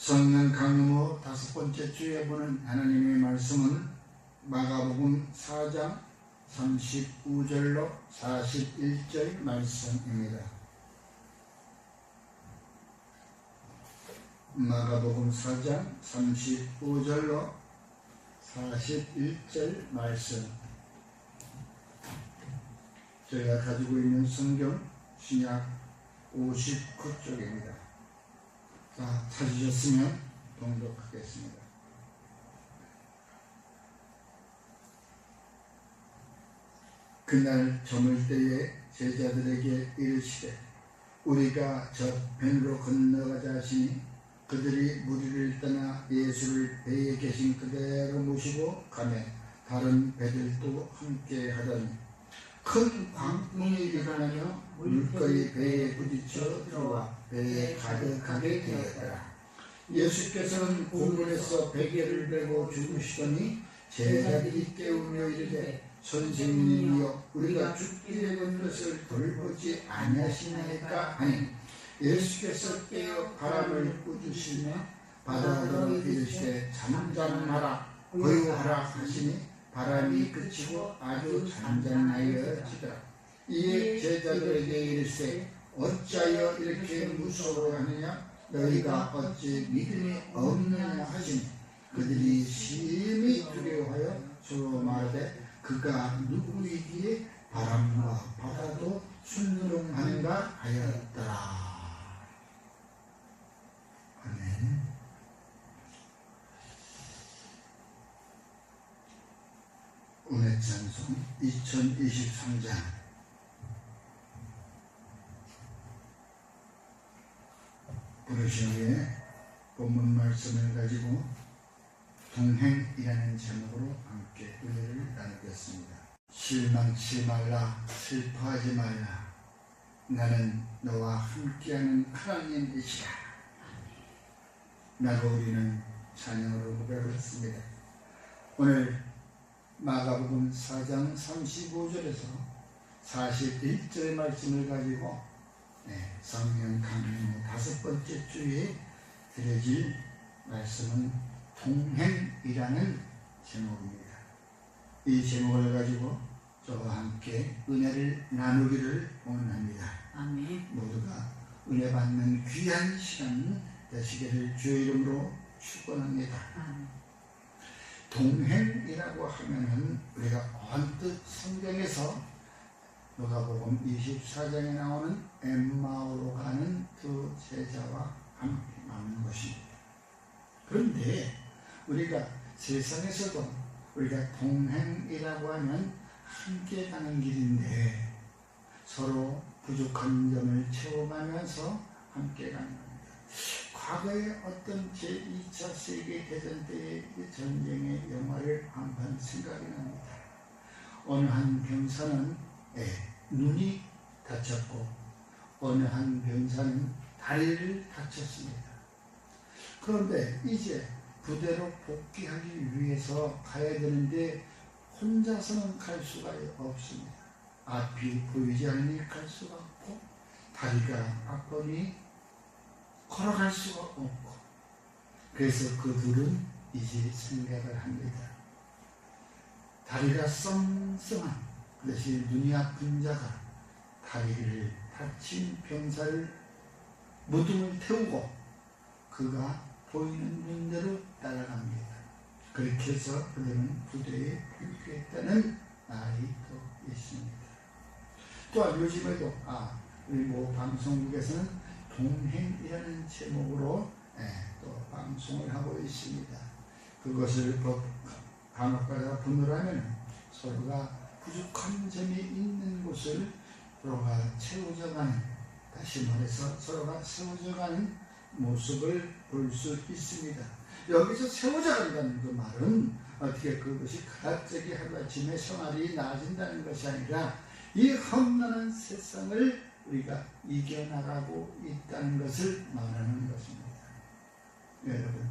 성령 강림 후 5번째 주에 보는 하나님의 말씀은 마가복음 4장 35절로 41절 말씀입니다. 마가복음 4장 35절로 41절 말씀. 저희가 가지고 있는 성경 신약 59쪽입니다. 자, 찾으셨으면 봉독하겠습니다. 그날 저물 때에 제자들에게 이르시되 우리가 저 배로 건너가자 하시니 그들이 무리를 떠나 예수를 배에 계신 그대로 모시고 가매 다른 배들도 함께 하더니 큰 광풍이 일어나며 물거리 배에 부딪혀 들어와 배에 가득하게 되었더라. 예수께서는 고문에서 베개를 메고 주무시더니 제자들이 깨우며 이르되 선생님이여 우리가 죽게 되는 것을 돌보지 아니하시나이까 하니 예수께서 깨어 바람을 꾸짖으시며 바다로 이르시되 잠잠하라 고요하라 하시니 바람이 그치고 아주 잔잔하여지더라. 이에 제자들에게 이르시되 어찌하여 이렇게 무서워하느냐 너희가 어찌 믿음이 없느냐 하시니 그들이 심히 두려워하여 서로 말하되 그가 누구이기에 바람과 바다도 순종하는가 하였더라. 아멘. 오늘 찬송 2023장 부르신 후에 본문 말씀을 가지고 동행이라는 제목으로 함께 은혜를 나누겠습니다. 실망치 말라 슬퍼하지 말라 나는 너와 함께하는 하나님이시라 라고 우리는 찬양으로 고백했습니다. 오늘 마가복음 4장 35절에서 41절의 말씀을 가지고 성령 강림 후 5번째 주에 드려질 말씀은 동행이라는 제목입니다. 이 제목을 가지고 저와 함께 은혜를 나누기를 원합니다. 아멘. 모두가 은혜 받는 귀한 시간 되시기를 주의 이름으로 축원합니다. 아멘. 동행이라고 하면은 우리가 언뜻 성경에서 누가복음 24장에 나오는 엠마오로 가는 두 제자와 함께 나오는 것입니다. 그런데 우리가 세상에서도 우리가 동행이라고 하면 함께 가는 길인데 서로 부족한 점을 채워가면서 함께 가는 겁니다. 과거에 어떤 제2차 세계대전 때의 전쟁의 영화를 한편 생각이 납니다. 어느 한 병사는 눈이 다쳤고 어느 한 병사는 다리를 다쳤습니다. 그런데 이제 부대로 복귀하기 위해서 가야 되는데 혼자서는 갈 수가 없습니다. 앞이 보이지 않으니 갈 수가 없고 다리가 아프니 걸어갈 수가 없고 그래서 그 둘은 이제 생각을 합니다. 다리가 썽썽한 그것이 눈이 아픈 자가 다리를 다친 병사를 무등을 태우고 그가 보이는 눈대로 따라갑니다. 그렇게 해서 그들은 부대에 복귀했다는 말이 또 있습니다. 또한 요즘에도 우리 모 방송국에서는 동행이라는 제목으로 또 방송을 하고 있습니다. 그것을 간혹가다 분노하면 서로가 부족한 점이 있는 곳을 서로가 채워져가는, 다시 말해서 서로가 세워져가는 모습을 볼 수 있습니다. 여기서 세워져 간다는 그 말은 어떻게 그것이 갑자기 하루아침에 생활이 나아진다는 것이 아니라 이 험난한 세상을 우리가 이겨나가고 있다는 것을 말하는 것입니다. 여러분,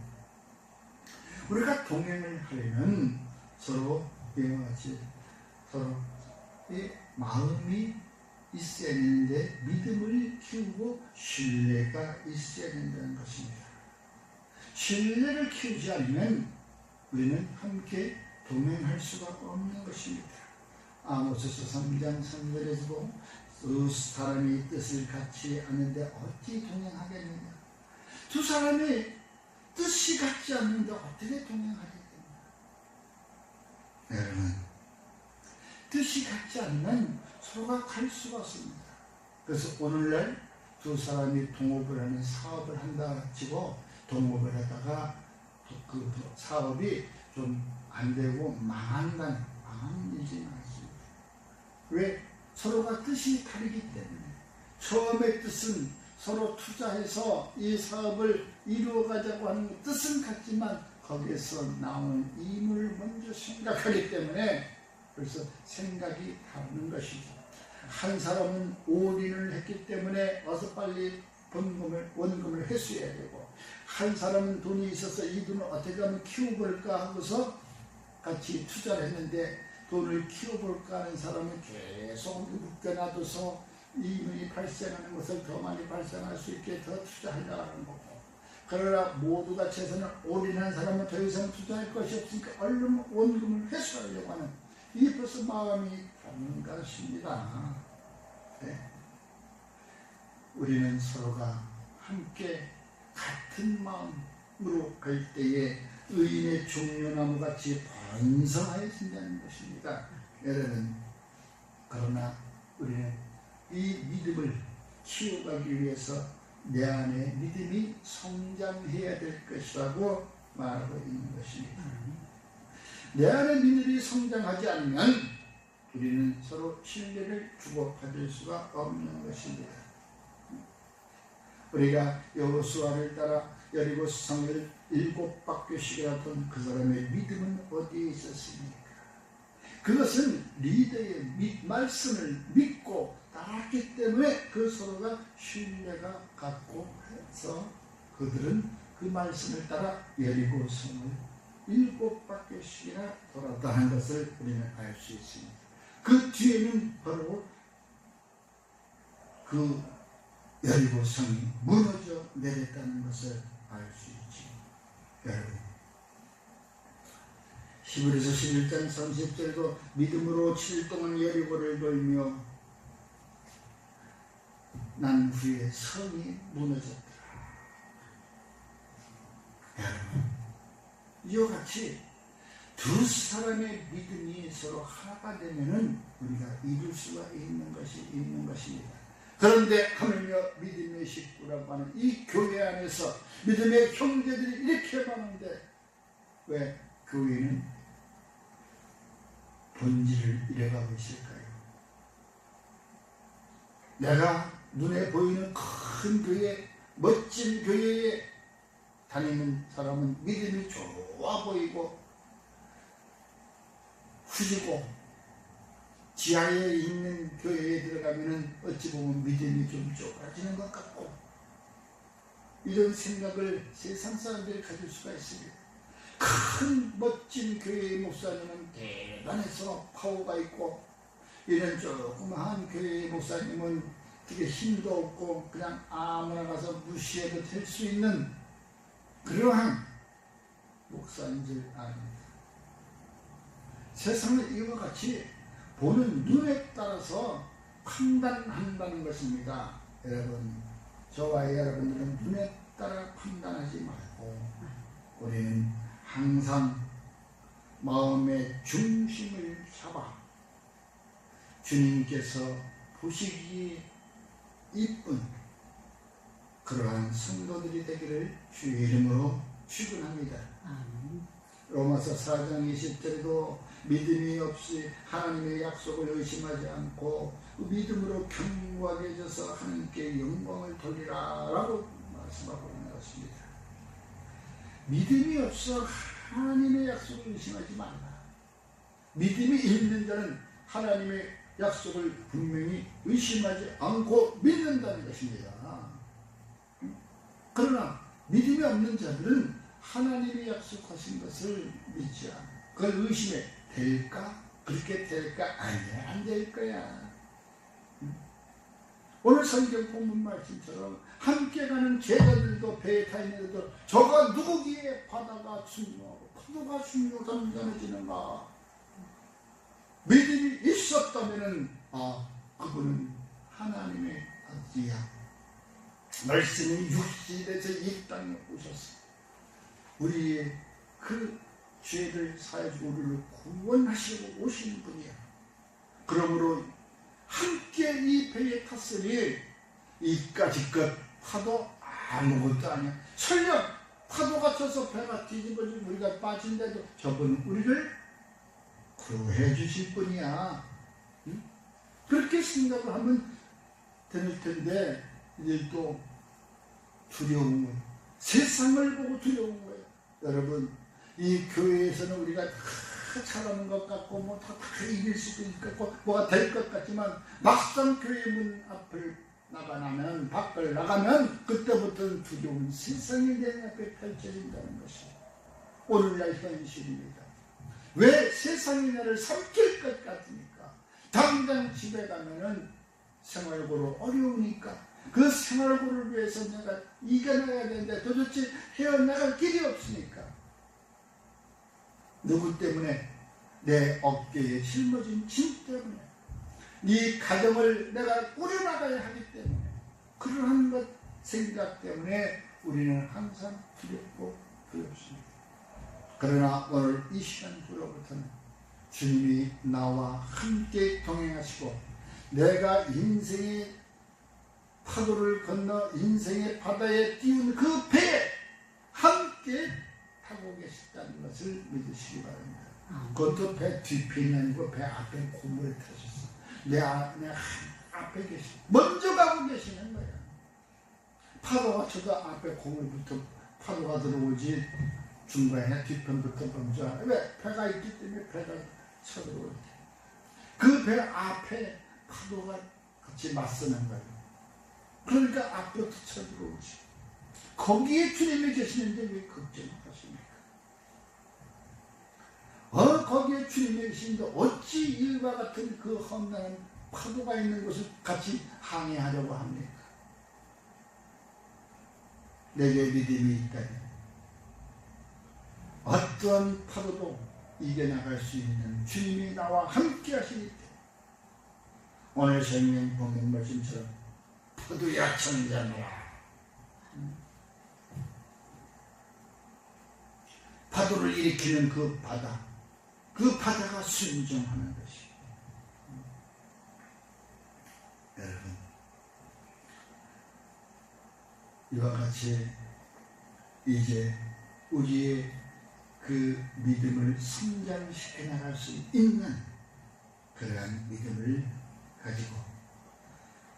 우리가 동행을 하려면 서로 이와 같이 서로 이 마음이 있어야 되는데 믿음을 키우고 신뢰가 있어야 된다는 것입니다. 신뢰를 키우지 않으면 우리는 함께 동행할 수가 없는 것입니다. 아모스서 3장 3절에서도 두 사람이 뜻을 같이 않는데 어찌 동행하겠느냐. 두 사람이 뜻이 같지 않는데 어떻게 동행하겠느냐. 여러분, 뜻이 같지 않으면 서로가 갈 수가 없습니다. 그래서 오늘날 두 사람이 동업을 하는 사업을 한다 치고 동업을 하다가 그 사업이 좀 안 되고 망한 일이 많습니다. 왜? 서로가 뜻이 다르기 때문에. 처음의 뜻은 서로 투자해서 이 사업을 이루어가자고 하는 뜻은 같지만 거기에서 나오는 임을 먼저 생각하기 때문에 그래서 생각이 다른 것이죠. 한 사람은 올인을 했기 때문에 어서 빨리 원금을 회수해야 되고, 한 사람은 돈이 있어서 이 돈을 어떻게 하면 키워볼까 하고서 같이 투자를 했는데 돈을 키워볼까 하는 사람은 계속 묶여놔둬서 이윤이 발생하는 것을 더 많이 발생할 수 있게 더 투자하려고 하는 거고, 그러나 모두가 최선을 올인한 사람은 더 이상 투자할 것이 없으니까 얼른 원금을 회수하려고 하는 이 벌써 마음이 다른 것입니다. 네. 우리는 서로가 함께 같은 마음으로 갈 때에 의인의 종려나무 같이 번성하여진다는 것입니다. 여러분, 그러나 우리는 이 믿음을 키워가기 위해서 내 안에 믿음이 성장해야 될 것이라고 말하고 있는 것입니다. 내 안에 믿음이 성장하지 않으면 우리는 서로 신뢰를 주고받을 수가 없는 것입니다. 우리가 여호수아를 따라 여리고 성을 7바퀴씩이나 돈 그 사람의 믿음은 어디에 있었습니까? 그것은 리더의 말씀을 믿고 따랐기 때문에 그 서로가 신뢰가 갖고 해서 그들은 그 말씀을 따라 여리고 성을 7바퀴씩이나 돌았다는 것을 우리는 알 수 있습니다. 그 뒤에는 바로 그 여리고 성이 무너져 내렸다는 것을 알 수 있지. 여러분, 히브리서 11장 30절에도 믿음으로 7일 동안 여리고를 돌며 난 후에 성이 무너졌더라. 여러분, 이와 같이 두 사람의 믿음이 서로 하나가 되면은 우리가 이룰 수가 있는 것입니다. 그런데 하물며 믿음의 식구라고 하는 이 교회 안에서 믿음의 형제들이 이렇게 많은데 왜 교회는 본질을 잃어가고 있을까요? 내가 눈에 보이는 큰 교회, 멋진 교회에 다니는 사람은 믿음이 좋아 보이고 후지고, 지하에 있는 교회에 들어가면 어찌 보면 믿음이 좀 좁아지는 것 같고, 이런 생각을 세상 사람들이 가질 수가 있습니다. 큰 멋진 교회의 목사님은 대단해서 파워가 있고, 이런 조그마한 교회의 목사님은 되게 힘도 없고 그냥 아무나 가서 무시해도 될 수 있는 그러한 목사인 줄 압니다. 세상은 이와 같이 보는 눈에 따라서 판단한다는 것입니다. 여러분, 저와 여러분들은 눈에 따라 판단하지 말고 우리는 항상 마음의 중심을 잡아 주님께서 보시기에 이쁜 그러한 성도들이 되기를 주의 이름으로 축원합니다. 로마서 4장 20절에도 믿음이 없이 하나님의 약속을 의심하지 않고 믿음으로 견고하게 져서 하나님께 영광을 돌리라 라고 말씀하고 있는 것입니다. 믿음이 없어 하나님의 약속을 의심하지 말라. 믿음이 있는 자는 하나님의 약속을 분명히 의심하지 않고 믿는다는 것입니다. 그러나 믿음이 없는 자들은 하나님이 약속하신 것을 믿지 않아. 그걸 의심해. 될까? 그렇게 될까? 아니야, 안 될 거야. 오늘 성경 본문 말씀처럼 함께 가는 제자들도 배에 타 있는 것도 저가 누구기에 바다가 순묘하고 파도가 순묘감전해지는가. 믿음이 있었다면은 그분은 하나님의 아들이야. 말씀이 육신에서 이 땅에 오셨어. 우리의 그 죄를 사해주고 우리를 구원하시고 오신 분이야. 그러므로 함께 이 배에 탔으니 이까지껏 파도 아무것도 아니야. 설령 파도가 쳐서 배가 뒤집어지고 우리가 빠진데도 저분은 우리를 구해 주실 분이야. 응? 그렇게 생각을 하면 될 텐데 이제 또 두려운 거예요. 세상을 보고 두려운 거예요. 여러분, 이 교회에서는 우리가 다 잘하는 것 같고 뭐 다 이길 수도 있고 뭐가 될 것 같지만 막상 교회 문 앞을 나가면 밖을 나가면 그때부터는 두려운 세상이 내 앞에 펼쳐진다는 것이 오늘날 현실입니다. 왜 세상이 나를 삼킬 것 같으니까 당장 집에 가면은 생활고로 어려우니까 그 생활고를 위해서 내가 이겨나가야 되는데 도대체 헤어나갈 길이 없으니까 누구 때문에? 내 어깨에 짊어진 짐 때문에, 이 가정을 내가 꾸려나가야 하기 때문에, 그러한 것 생각 때문에 우리는 항상 두렵고 두렵습니다. 그러나 오늘 이 시간부로부터는 주님이 나와 함께 동행하시고 내가 인생의 파도를 건너 인생의 바다에 띄운 그 배에 함께 타고 계시다는 것을 믿으시기 바랍니다. 그것도 배 뒤편이 아니고 배 앞에 고물에 타셨어. 내 앞에 계시, 먼저 가고 계시는 거야. 파도가 쳐도 앞에 고물부터 파도가 들어오지 중간에 뒤편부터 먼저. 왜? 배가 있기 때문에 배가 쳐들어올 때 그 배 앞에 파도가 같이 맞서는 거예요. 그러니까 앞부터 쳐들어오지. 거기에 주님이 계시는데 왜 걱정하십니까? 거기에 주님이 계시는데 어찌 일과 같은 그 험난한 파도가 있는 곳을 같이 항해하려고 합니까? 내게 믿음이 있다니 어떠한 파도도 이겨나갈 수 있는 주님이 나와 함께 하시기 때문에 오늘 성경 본문 말씀처럼 파도야 천자노라, 파도를 일으키는 그 바다, 그 바다가 순종하는 것이. 여러분, 이와 같이 이제 우리의 그 믿음을 성장시켜 나갈 수 있는 그러한 믿음을 가지고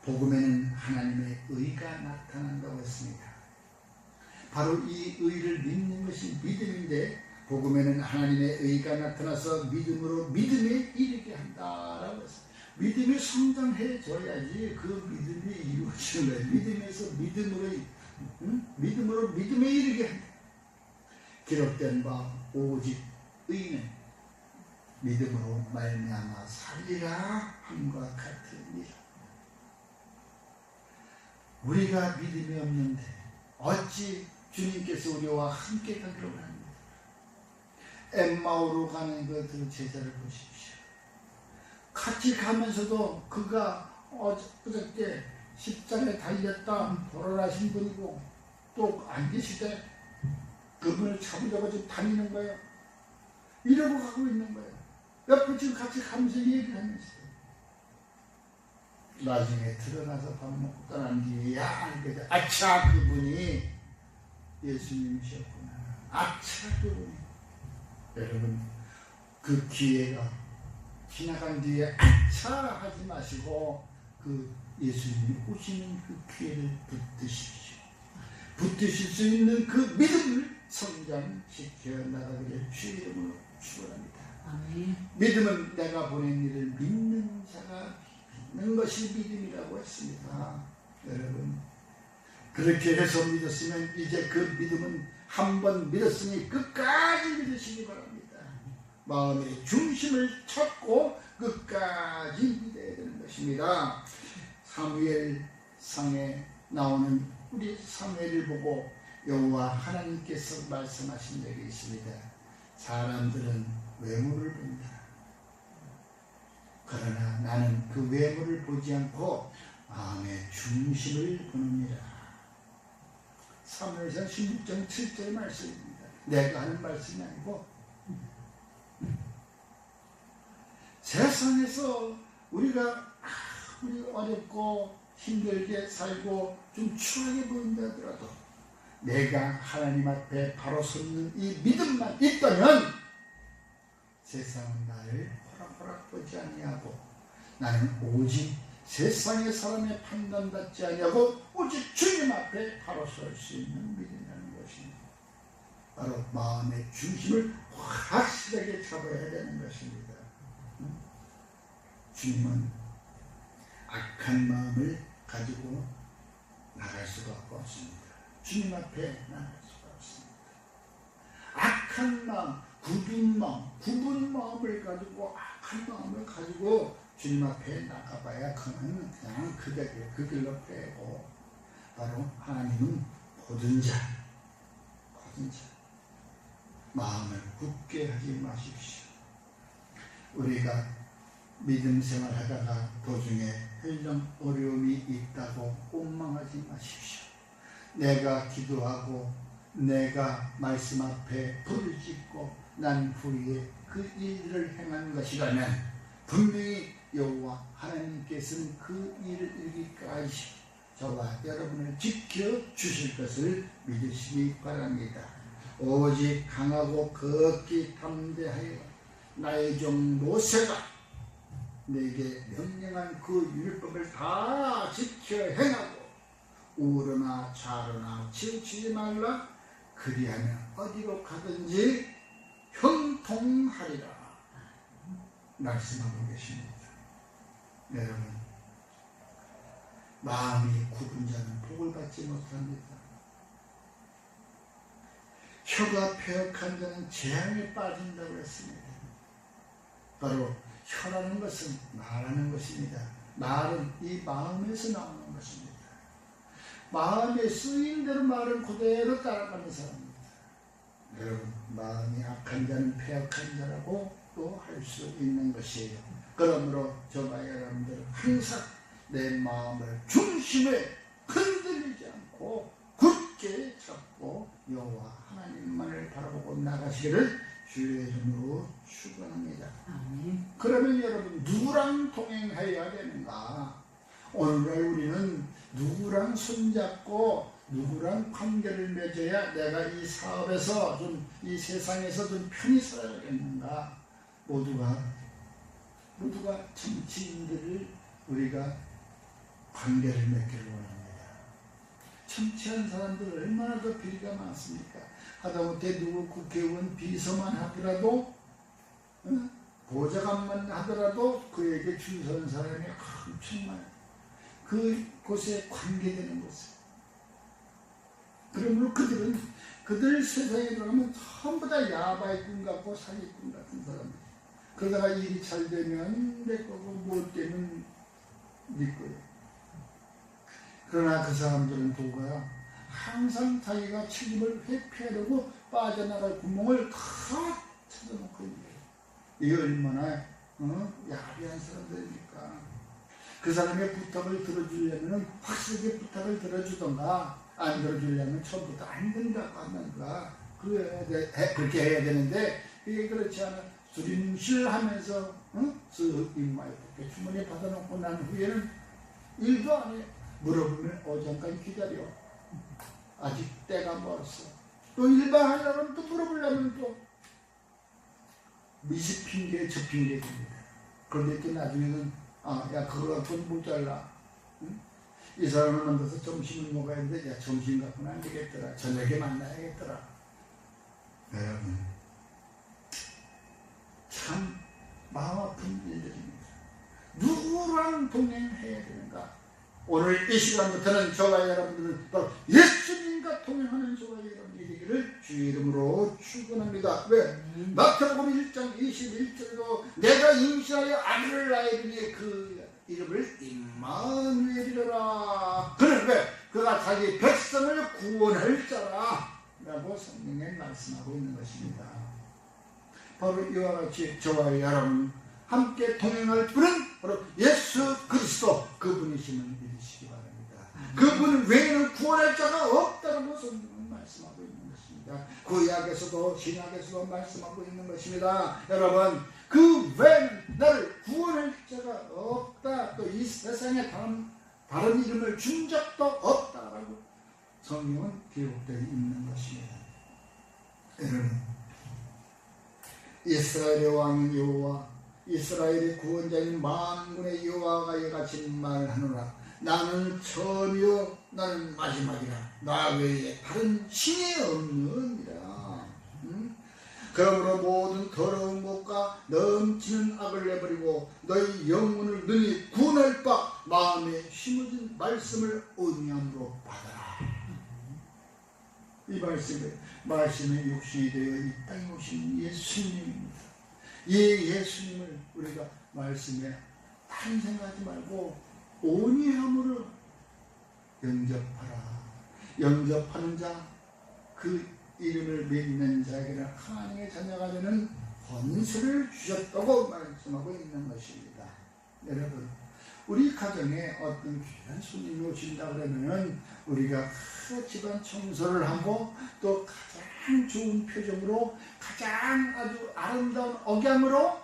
복음에는 하나님의 의가 나타난다고 했습니다. 바로 이 의를 믿는 것이 믿음인데 복음에는 하나님의 의가 나타나서 믿음으로 믿음에 이르게 한다라고 했어요. 믿음이 성장해져야지 그 믿음이 이루어지는 거예요. 믿음에서 믿음으로 믿음에 이르게 한다. 기록된 바 오직 의는 믿음으로 말미암아 살리라 함과 같으니라. 우리가 믿음이 없는데 어찌 주님께서 우리와 함께 가기로 합니다. 엠마오로 가는 그 제자를 보십시오. 같이 가면서도 그가 어저께 십자가에 달렸다 돌아가신 분이고 또 안 계시대 그분을 잡으려고 지금 다니는 거예요. 이러고 가고 있는 거예요. 옆에 지금 같이 가면서 얘기를 하면서 나중에 드러나서 밥 먹고 떠난 뒤에 아차 그분이 예수님이셨구나. 아차 그분이. 여러분 그 기회가 지나간 뒤에 아차 하지 마시고 그 예수님이 오시는 그 기회를 붙드십시오. 붙드실 수 있는 그 믿음을 성장시켜 나가기를 주의 이름으로 축원합니다. 믿음은 내가 보낸 일을 믿는 자가 믿는 것이 믿음이라고 했습니다. 여러분 그렇게 해서 믿었으면 이제 그 믿음은 한번 믿었으니 끝까지 믿으시기 바랍니다. 마음의 중심을 찾고 끝까지 믿어야 되는 것입니다. 사무엘 상에 나오는 우리 사무엘을 보고 여호와 하나님께서 말씀하신 적이 있습니다. 사람들은 외모를 본다. 그러나 나는 그 외모를 보지 않고 마음의 중심을 보느니라. 사무엘상 16장 7절 말씀입니다. 내가 하는 말씀이 아니고 세상에서 우리가 아무리 어렵고 힘들게 살고 좀 추하게 보인다 하더라도 내가 하나님 앞에 바로 섰는 이 믿음만 있다면 세상은 나를 호락호락 보지 아니하고 나는 오직 세상의 사람의 판단받지 아니하고 오직 주님 앞에 바로 설 수 있는 믿음이라는 것입니다. 바로 마음의 중심을 확실하게 잡아야 되는 것입니다. 주님은 악한 마음을 가지고 나갈 수가 없습니다. 주님 앞에 나갈 수가 없습니다. 악한 마음, 굽은 마음을 가지고 악한 마음을 가지고 주님 앞에 나가봐야 그는 그냥 그 길로 빼고 바로 하나님은 고든 자 마음을 굳게 하지 마십시오. 우리가 믿음 생활하다가 도중에 헬령 어려움이 있다고 원망하지 마십시오. 내가 기도하고 내가 말씀 앞에 불을 짓고 난 후에 그 일을 행한 것이라면 분명히 여호와 하나님께서는 그 일을 이루기까지 저와 여러분을 지켜주실 것을 믿으시기 바랍니다. 오직 강하고 극히 담대하여 나의 종 모세가 내게 명령한 그 율법을 다 지켜 행하고 우러나 좌로나 치우치지 말라. 그리하면 어디로 가든지 형통하리라 말씀하고 계십니다. 여러분, 마음이 굽은 자는 복을 받지 못합니다. 혀가 패역한 자는 재앙에 빠진다고 했습니다. 바로 혀라는 것은 말하는 것입니다. 말은 이 마음에서 나오는 것입니다. 마음에 쓰인 대로 말은 그대로 따라가는 사람입니다. 여러분, 마음이 악한 자는 패역한 자라고 또 할 수 있는 것이에요. 그러므로 저와 여러분들은 항상 내 마음을 중심에 흔들리지 않고 굳게 잡고 여호와 하나님만을 바라보고 나가시기를 주의 이름으로 축원합니다. 그러면 여러분, 누구랑 동행해야 되는가? 오늘날 우리는 누구랑 손잡고 누구랑 관계를 맺어야 내가 이 사업에서 좀, 이 세상에서 좀 편히 살아야겠는가? 모두가 정치인들을 우리가 관계를 맺기를 원합니다. 정치한 사람들 얼마나 더 비리가 많습니까? 하다못해 누구 국회의원 비서만 하더라도, 보좌관만 하더라도 그에게 줄 서는 사람이 엄청 많아요. 그곳에 관계되는 곳에. 그러므로 그들 세상에 들어가면 전부 다 야바이꾼 같고 사기꾼 같은 사람들. 그러다가 일이 잘 되면 내 거고 못 되면 네 거예요. 그러나 그 사람들은 누구야? 항상 자기가 책임을 회피하려고 빠져나갈 구멍을 다 찾아놓고 있는 거예요. 이게 얼마나 야비한 사람들입니까? 그 사람의 부탁을 들어주려면 확실하게 부탁을 들어주던가, 안 들어주려면 처음부터 안 된다고 하는가. 그렇게 해야 되는데 이게 그렇지 않아. 두림실하면서 쓱 입마에 붙게 주머니에 받아놓고 난 후에는 일도 안 해. 물어보면 오전까지 기다려. 아직 때가 멀었어. 또 일반하려면 또 물어보려면 또 미시 핑계 저 핑계 됩니다. 그런데 또 나중에는 야 그거 갖고 못 잘라. 이 사람을 만나서 점심을 먹어야 되는데 야 점심 갖고는 안 되겠더라. 저녁에 만나야겠더라. 여러분, 참 마음 아픈 일들입니다. 누구랑 동행해야 되는가? 오늘 이 시간부터는 저와 여러분들은 바로 예수님과 동행하는 저와 여러분이 되기를 주의 이름으로 축원합니다. 왜? 마태복음 1장 21절로 내가 임신하여 아들을 낳으리니 그 이름을 임마누엘이라 자기 백성을 구원할 자라 라고 성경에 말씀하고 있는 것입니다. 바로 이와 같이 저와 여러분 함께 동행할 분은 바로 예수 그리스도, 그분이심을 믿으시기 바랍니다. 그분 외에는 구원할 자가 없다는 것을 말씀하고 있는 것입니다. 구약에서도 신약에서도 말씀하고 있는 것입니다. 여러분, 그 외에는 나를 구원할 자가 없다, 또 이 세상에 다른 이름을 준 적도 없다라고 성경은 기록되어 있는 것입니다. 여러분, 이스라엘의 왕인 여호와, 이스라엘의 구원자인 만군의 여호와가 이같이 말하노라. 나는 처음이요 나는 마지막이라. 나 외에 다른 신이 없느니라. 그러므로 모든 더러운 것과 넘치는 악을 내버리고 너희 영혼을 능히 구원할 바 마음에 심어진 말씀을 온유함으로 받아라. 이 말씀에 육신이 되어 이 땅에 오신 예수님입니다. 이 예수님을 우리가 말씀에 다른 생각하지 말고 온유함으로 영접하라. 영접하는 자, 그 이름을 믿는 자에게는 하나님의 자녀가 되는 권세를 주셨다고 말씀하고 있는 것입니다. 여러분, 우리 가정에 어떤 귀한 손님이 오신다 그러면 우리가 집안 청소를 하고 또 가장 좋은 표정으로 가장 아주 아름다운 억양으로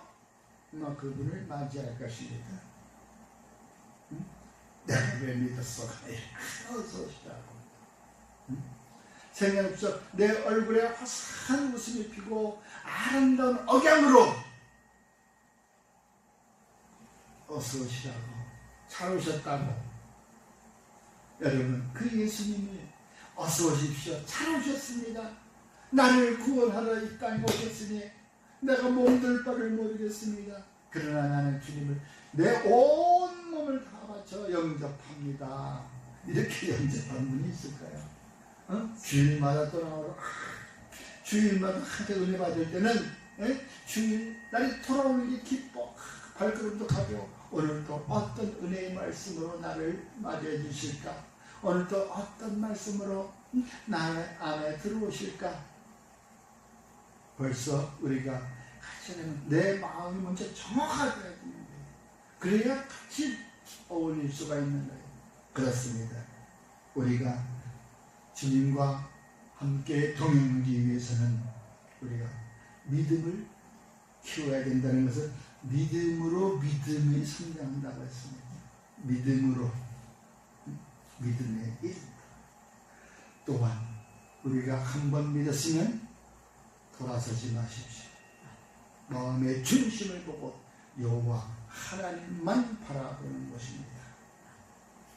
그분을 맞이할 것입니다. 내가 왜 믿었어? 어서 오시라고. 생각없어 내 얼굴에 화사한 웃음이 피고 아름다운 억양으로 어서 오시라고, 잘 오셨다고. 여러분, 그 예수님이 어서 오십시오, 잘 오셨습니다, 나를 구원하러 이 땅에 오셨으니 내가 몸둘 바를 모르겠습니다. 그러나 나는 주님을 내 온 몸을 다 바쳐 영접합니다. 이렇게 영접한 분이 있을까요? 주일마다 또 나오고, 주일마다 한테 은혜 받을 때는 주일 날이 돌아오는 게 기뻐, 발걸음도 가벼워. 오늘도 어떤 은혜의 말씀으로 나를 맞이해 주실까? 오늘도 어떤 말씀으로 나의 안에 들어오실까? 벌써 우리가 같이 하면 내 마음이 먼저 정확하게 해야 되는데, 그래야 같이 어울릴 수가 있는 거예요. 그렇습니다. 우리가 주님과 함께 동행하기 위해서는 우리가 믿음을 키워야 된다는 것을 믿음으로 믿음이 성장한다고 했습니다. 믿음으로 믿음의 이름. 또한 우리가 한번 믿었으면 돌아서지 마십시오. 마음의 중심을 보고 여호와 하나님만 바라보는 것입니다.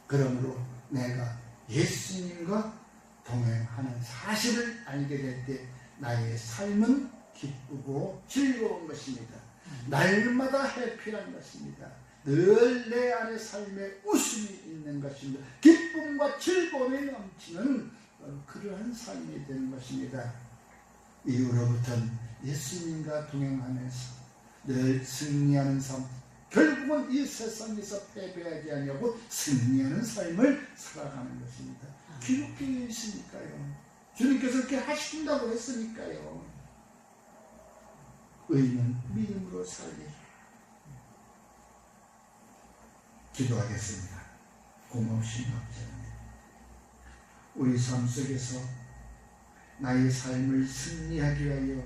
그러므로 내가 예수님과 동행하는 사실을 알게 될 때 나의 삶은 기쁘고 즐거운 것입니다. 날마다 해피한 것입니다. 늘 내 안에 삶에 웃음이 있는 것입니다. 기쁨과 즐거움이 넘치는 그러한 삶이 되는 것입니다. 이후로부터는 예수님과 동행하면서 늘 승리하는 삶, 결국은 이 세상에서 패배하지 아니하고 승리하는 삶을 살아가는 것입니다. 기록되어 있으니까요. 주님께서 그렇게 하신다고 했으니까요. 의인은 믿음으로 살리. 기도하겠습니다. 고마우신 아버지, 우리 삶 속에서 나의 삶을 승리하기 위하여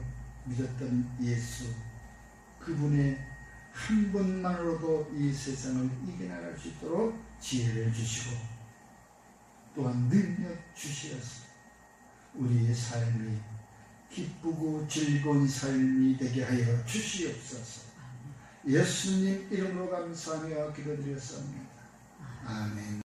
믿었던 예수, 그분의 한 분만으로도 이 세상을 이겨나갈 수 있도록 지혜를 주시고 또한 능력 주시어서 우리의 삶이 기쁘고 즐거운 삶이 되게 하여 주시옵소서. 예수님 이름으로 감사하며 기도드렸습니다. 아멘.